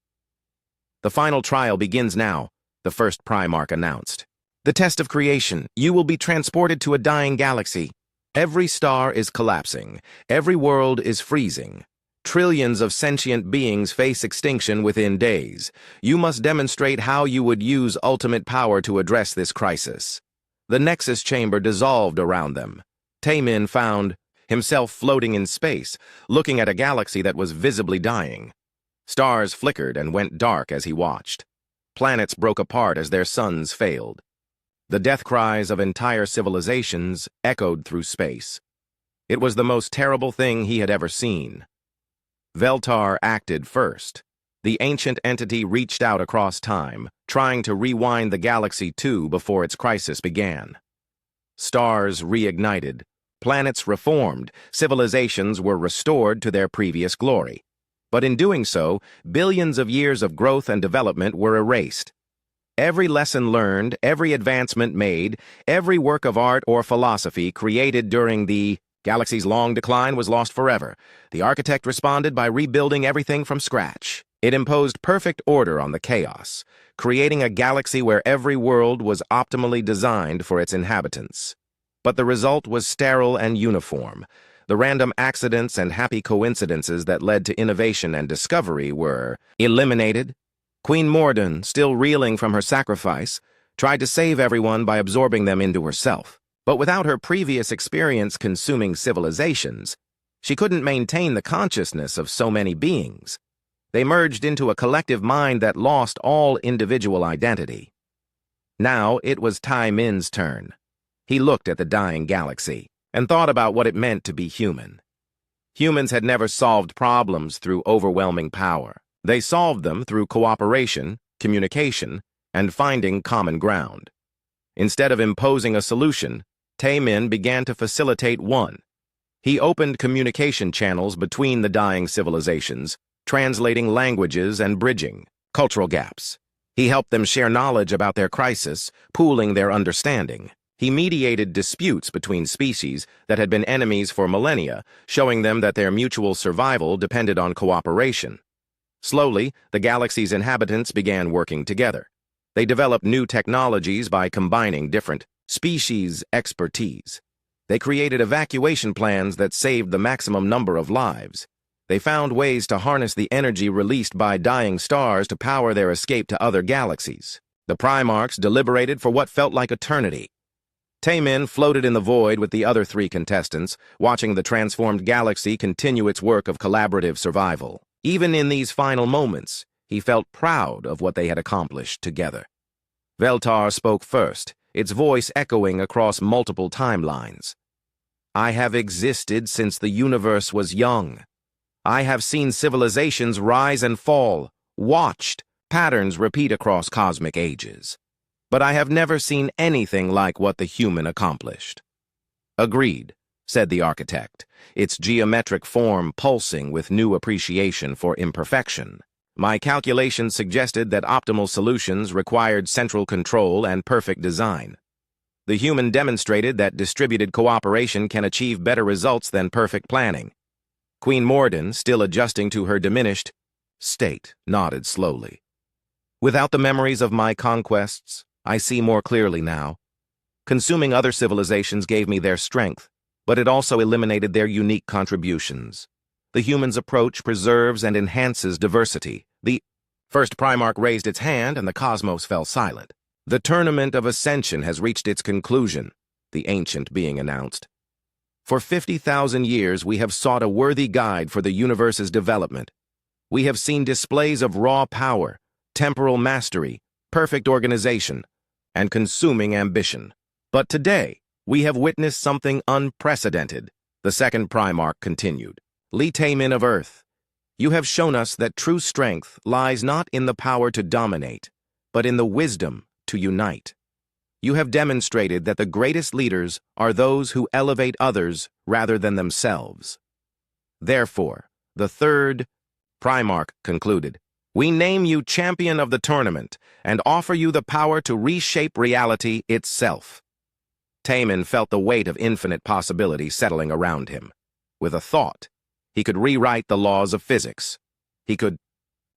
"The final trial begins now," the first Primarch announced. "The test of creation. You will be transported to a dying galaxy. Every star is collapsing. Every world is freezing. Trillions of sentient beings face extinction within days. You must demonstrate how you would use ultimate power to address this crisis." The Nexus chamber dissolved around them. Taemin found himself floating in space, looking at a galaxy that was visibly dying. Stars flickered and went dark as he watched. Planets broke apart as their suns failed. The death cries of entire civilizations echoed through space. It was the most terrible thing he had ever seen. Veltar acted first. The ancient entity reached out across time, trying to rewind the galaxy too before its crisis began. Stars reignited, planets reformed, civilizations were restored to their previous glory. But in doing so, billions of years of growth and development were erased. Every lesson learned, every advancement made, every work of art or philosophy created during the galaxy's long decline was lost forever. The architect responded by rebuilding everything from scratch. It imposed perfect order on the chaos, creating a galaxy where every world was optimally designed for its inhabitants. But the result was sterile and uniform. The random accidents and happy coincidences that led to innovation and discovery were eliminated. Queen Morden, still reeling from her sacrifice, tried to save everyone by absorbing them into herself. But without her previous experience consuming civilizations, she couldn't maintain the consciousness of so many beings. They merged into a collective mind that lost all individual identity. Now it was Tai Min's turn. He looked at the dying galaxy and thought about what it meant to be human. Humans had never solved problems through overwhelming power. They solved them through cooperation, communication, and finding common ground. Instead of imposing a solution, Tai Min began to facilitate one. He opened communication channels between the dying civilizations, translating languages and bridging cultural gaps. He helped them share knowledge about their crisis, pooling their understanding. He mediated disputes between species that had been enemies for millennia, showing them that their mutual survival depended on cooperation. Slowly, the galaxy's inhabitants began working together. They developed new technologies by combining different species' expertise. They created evacuation plans that saved the maximum number of lives. They found ways to harness the energy released by dying stars to power their escape to other galaxies. The Primarchs deliberated for what felt like eternity. Tai Min floated in the void with the other three contestants, watching the transformed galaxy continue its work of collaborative survival. Even in these final moments, he felt proud of what they had accomplished together. Veltar spoke first, its voice echoing across multiple timelines. I have existed since the universe was young. I have seen civilizations rise and fall, watched patterns repeat across cosmic ages. But I have never seen anything like what the human accomplished. Agreed, said the architect, its geometric form pulsing with new appreciation for imperfection. My calculations suggested that optimal solutions required central control and perfect design. The human demonstrated that distributed cooperation can achieve better results than perfect planning. Queen Morden, still adjusting to her diminished state, nodded slowly. Without the memories of my conquests, I see more clearly now. Consuming other civilizations gave me their strength, but it also eliminated their unique contributions. The human's approach preserves and enhances diversity. The first Primarch raised its hand and the cosmos fell silent. The tournament of ascension has reached its conclusion, the ancient being announced. For 50,000 years we have sought a worthy guide for the universe's development. We have seen displays of raw power, temporal mastery, perfect organization, and consuming ambition. But today, we have witnessed something unprecedented, the second Primarch continued. Li Tai Min of Earth, you have shown us that true strength lies not in the power to dominate, but in the wisdom to unite. You have demonstrated that the greatest leaders are those who elevate others rather than themselves. Therefore, the third Primarch concluded, we name you champion of the tournament and offer you the power to reshape reality itself. Tai Min felt the weight of infinite possibility settling around him. With a thought, he could rewrite the laws of physics. He could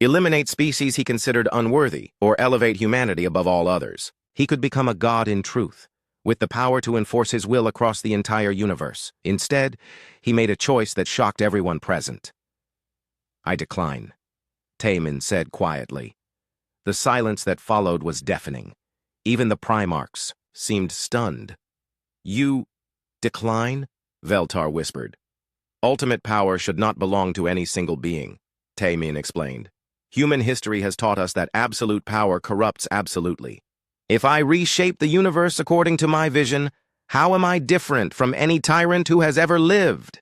eliminate species he considered unworthy or elevate humanity above all others. He could become a god in truth, with the power to enforce his will across the entire universe. Instead, he made a choice that shocked everyone present. I decline, Tai Min said quietly. The silence that followed was deafening. Even the Primarchs seemed stunned. You decline? Veltar whispered. Ultimate power should not belong to any single being, Tai Min explained. Human history has taught us that absolute power corrupts absolutely. If I reshape the universe according to my vision, how am I different from any tyrant who has ever lived?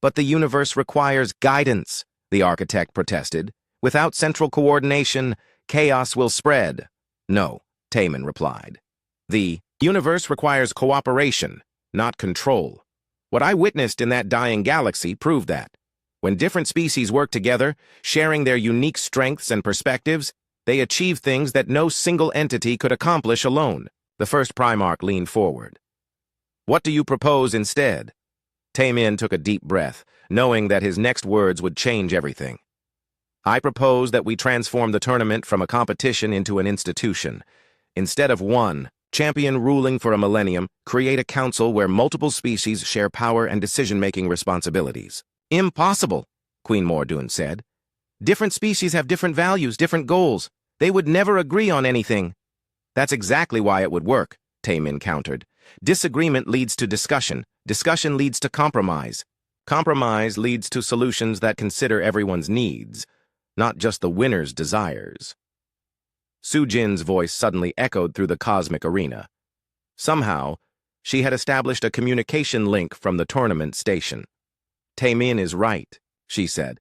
But the universe requires guidance, the architect protested. Without central coordination, chaos will spread. No, Tai Min replied. The universe requires cooperation, not control. What I witnessed in that dying galaxy proved that. When different species work together, sharing their unique strengths and perspectives, they achieve things that no single entity could accomplish alone. The first Primarch leaned forward. What do you propose instead? Tai Min took a deep breath, knowing that his next words would change everything. I propose that we transform the tournament from a competition into an institution. Instead of one champion ruling for a millennium, create a council where multiple species share power and decision-making responsibilities. Impossible, Queen Mordoun said. Different species have different values, different goals. They would never agree on anything. That's exactly why it would work, Tai Min countered. Disagreement leads to discussion. Discussion leads to compromise. Compromise leads to solutions that consider everyone's needs, not just the winner's desires. Su-jin's voice suddenly echoed through the cosmic arena. Somehow, she had established a communication link from the tournament station. Taemin is right, she said.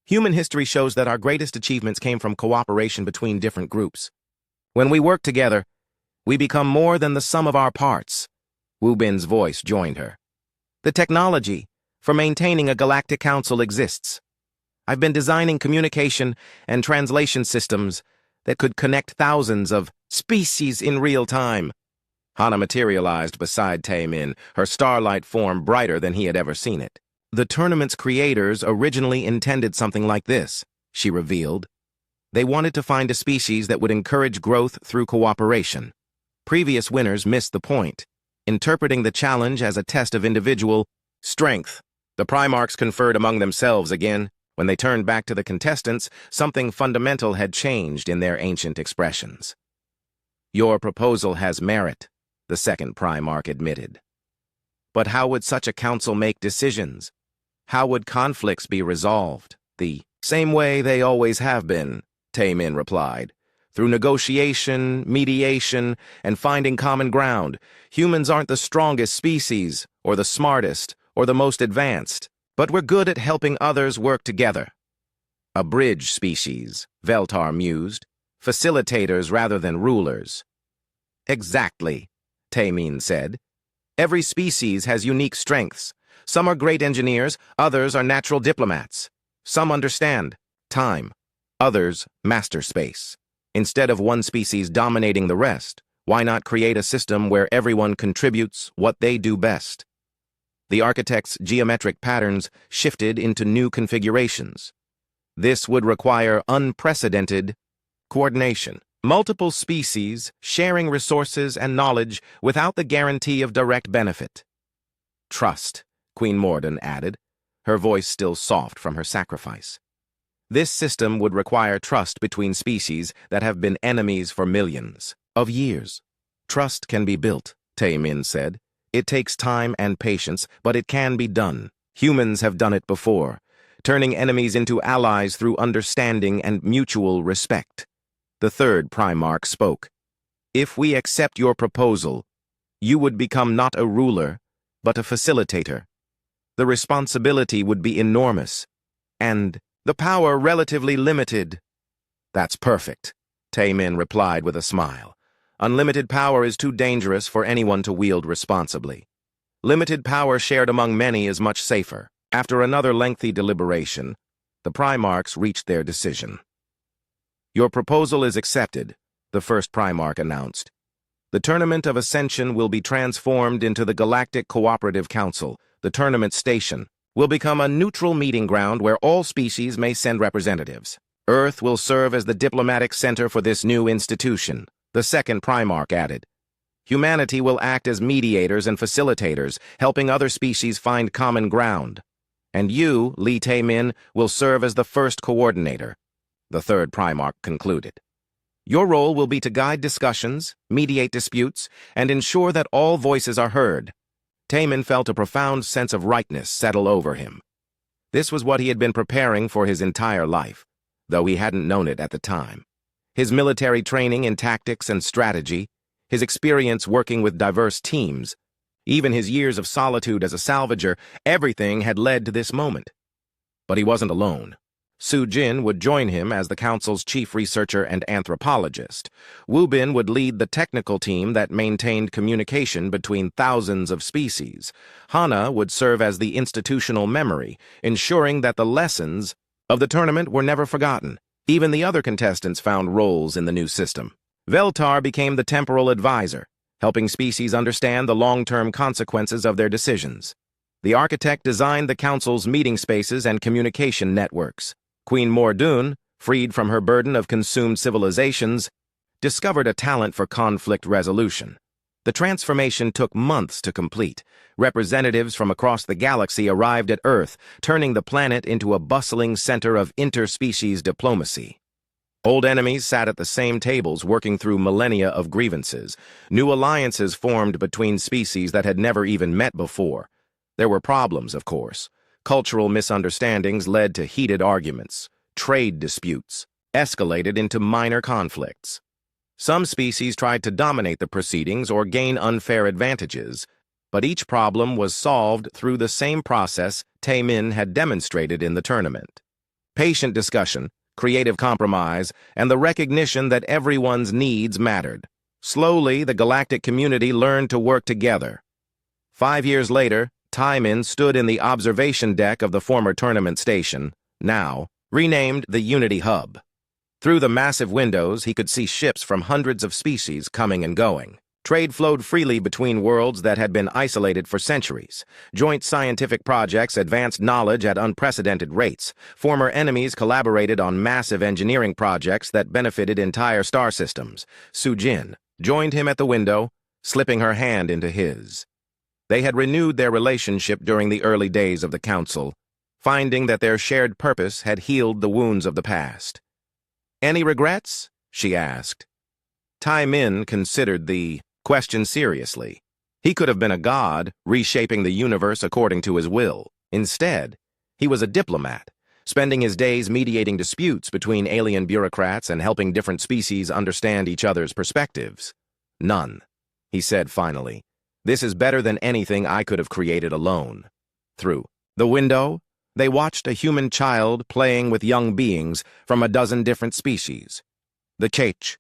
Human history shows that our greatest achievements came from cooperation between different groups. When we work together, we become more than the sum of our parts. Wu Bin's voice joined her. The technology for maintaining a galactic council exists. I've been designing communication and translation systems that could connect thousands of species in real time. Hana materialized beside Taemin, her starlight form brighter than he had ever seen it. The tournament's creators originally intended something like this, she revealed. They wanted to find a species that would encourage growth through cooperation. Previous winners missed the point, interpreting the challenge as a test of individual strength. The Primarchs conferred among themselves again. When they turned back to the contestants, something fundamental had changed in their ancient expressions. Your proposal has merit, the second Primarch admitted. But how would such a council make decisions? How would conflicts be resolved? The same way they always have been, Taemin replied. Through negotiation, mediation, and finding common ground. Humans aren't the strongest species, or the smartest, or the most advanced, but we're good at helping others work together. A bridge species, Veltar mused, facilitators rather than rulers. Exactly, Taemin said. Every species has unique strengths. Some are great engineers, others are natural diplomats. Some understand time, others master space. Instead of one species dominating the rest, why not create a system where everyone contributes what they do best? The architect's geometric patterns shifted into new configurations. This would require unprecedented coordination. Multiple species sharing resources and knowledge without the guarantee of direct benefit. Trust, Queen Morden added, her voice still soft from her sacrifice. This system would require trust between species that have been enemies for millions of years. Trust can be built, Taemin said. It takes time and patience, but it can be done. Humans have done it before, turning enemies into allies through understanding and mutual respect. The third Primarch spoke. If we accept your proposal, you would become not a ruler, but a facilitator. The responsibility would be enormous, and the power relatively limited. That's perfect, Taemin replied with a smile. Unlimited power is too dangerous for anyone to wield responsibly. Limited power shared among many is much safer. After another lengthy deliberation, the Primarchs reached their decision. Your proposal is accepted, the first Primarch announced. The Tournament of Ascension will be transformed into the Galactic Cooperative Council. The tournament station will become a neutral meeting ground where all species may send representatives. Earth will serve as the diplomatic center for this new institution, the second Primarch added. Humanity will act as mediators and facilitators, helping other species find common ground. And you, Li Taemin, will serve as the first coordinator, the third Primarch concluded. Your role will be to guide discussions, mediate disputes, and ensure that all voices are heard. Taemin felt a profound sense of rightness settle over him. This was what he had been preparing for his entire life, though he hadn't known it at the time. His military training in tactics and strategy, his experience working with diverse teams, even his years of solitude as a salvager, everything had led to this moment. But he wasn't alone. Su-jin would join him as the council's chief researcher and anthropologist. Wu Bin would lead the technical team that maintained communication between thousands of species. Hana would serve as the institutional memory, ensuring that the lessons of the tournament were never forgotten. Even the other contestants found roles in the new system. Veltar became the temporal advisor, helping species understand the long-term consequences of their decisions. The architect designed the council's meeting spaces and communication networks. Queen Mordun, freed from her burden of consumed civilizations, discovered a talent for conflict resolution. The transformation took months to complete. Representatives from across the galaxy arrived at Earth, turning the planet into a bustling center of interspecies diplomacy. Old enemies sat at the same tables working through millennia of grievances. New alliances formed between species that had never even met before. There were problems, of course. Cultural misunderstandings led to heated arguments, trade disputes, escalated into minor conflicts. Some species tried to dominate the proceedings or gain unfair advantages, but each problem was solved through the same process Taemin had demonstrated in the tournament. Patient discussion, creative compromise, and the recognition that everyone's needs mattered. Slowly, the galactic community learned to work together. 5 years later, Taemin stood in the observation deck of the former tournament station, now renamed the Unity Hub. Through the massive windows, he could see ships from hundreds of species coming and going. Trade flowed freely between worlds that had been isolated for centuries. Joint scientific projects advanced knowledge at unprecedented rates. Former enemies collaborated on massive engineering projects that benefited entire star systems. Sujin joined him at the window, slipping her hand into his. They had renewed their relationship during the early days of the Council, finding that their shared purpose had healed the wounds of the past. "Any regrets?" she asked. Taemin considered the question seriously. He could have been a god, reshaping the universe according to his will. Instead, he was a diplomat, spending his days mediating disputes between alien bureaucrats and helping different species understand each other's perspectives. "None," he said finally. "This is better than anything I could have created alone." Through the window, they watched a human child playing with young beings from a dozen different species. The Chech